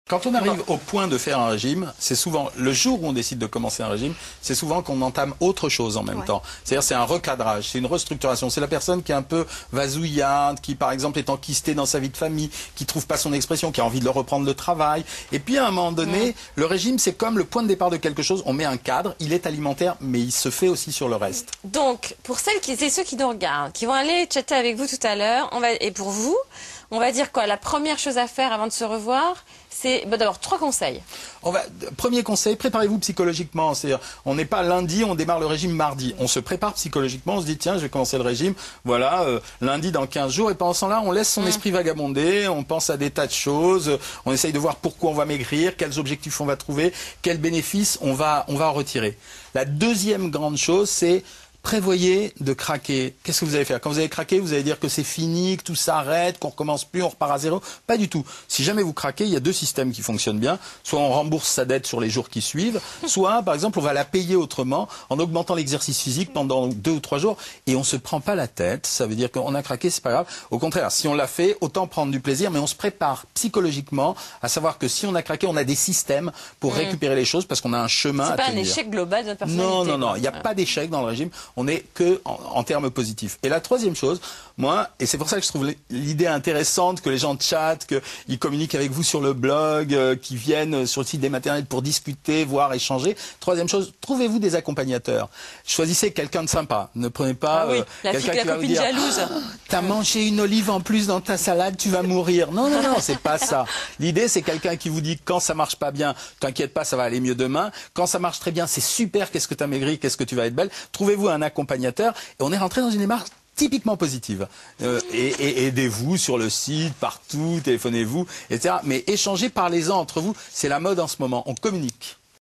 Quand on arrive au point de faire un régime, c'est souvent, le jour où on décide de commencer un régime, c'est souvent qu'on entame autre chose en même temps. C'est-à-dire c'est un recadrage, c'est une restructuration. C'est la personne qui est un peu vasouillarde, qui par exemple est enquistée dans sa vie de famille, qui trouve pas son expression, qui a envie de le reprendre le travail. Et puis à un moment donné, le régime c'est comme le point de départ de quelque chose. On met un cadre, il est alimentaire, mais il se fait aussi sur le reste. Donc, pour celles et ceux qui nous regardent, qui vont aller chatter avec vous tout à l'heure, et pour vous, on va dire quoi? La première chose à faire avant de se revoir, c'est d'abord 3 conseils. Premier conseil, préparez-vous psychologiquement. C'est-à-dire, on n'est pas lundi, on démarre le régime mardi. On se prépare psychologiquement, on se dit tiens, je vais commencer le régime, voilà, lundi dans 15 jours. Et pendant ce temps-là, on laisse son esprit vagabonder, on pense à des tas de choses, on essaye de voir pourquoi on va maigrir, quels objectifs on va trouver, quels bénéfices on va en retirer. La deuxième grande chose, c'est prévoyez de craquer. Qu'est-ce que vous allez faire? Quand vous allez craquer, vous allez dire que c'est fini, que tout s'arrête, qu'on recommence plus, on repart à zéro. Pas du tout. Si jamais vous craquez, il y a 2 systèmes qui fonctionnent bien. Soit on rembourse sa dette sur les jours qui suivent, soit, par exemple, on va la payer autrement en augmentant l'exercice physique pendant 2 ou 3 jours et on se prend pas la tête. Ça veut dire qu'on a craqué, c'est pas grave. Au contraire, si on l'a fait, autant prendre du plaisir, mais on se prépare psychologiquement à savoir que si on a craqué, on a des systèmes pour récupérer les choses parce qu'on a un chemin à tenir. C'est pas un échec global de notre personnalité. Non, il n'y a pas d'échec dans le régime. On n'est que en termes positifs. Et la troisième chose, moi, et c'est pour ça que je trouve l'idée intéressante que les gens chattent, qu'ils communiquent avec vous sur le blog, qu'ils viennent sur le site des maternelles pour discuter, voir, échanger. Troisième chose, trouvez-vous des accompagnateurs. Choisissez quelqu'un de sympa. Ne prenez pas quelqu'un qui va vous dire « T'as mangé une olive en plus dans ta salade, tu vas mourir ». Non, c'est pas ça. L'idée, c'est quelqu'un qui vous dit quand ça marche pas bien, t'inquiète pas, ça va aller mieux demain. Quand ça marche très bien, c'est super, qu'est-ce que t'as maigri, qu'est-ce que tu vas être belle. Trouvez-vous un accompagnateur et on est rentré dans une démarche typiquement positive. Et aidez-vous sur le site, partout, téléphonez-vous, etc. Mais échangez, parlez-en entre vous. C'est la mode en ce moment. On communique.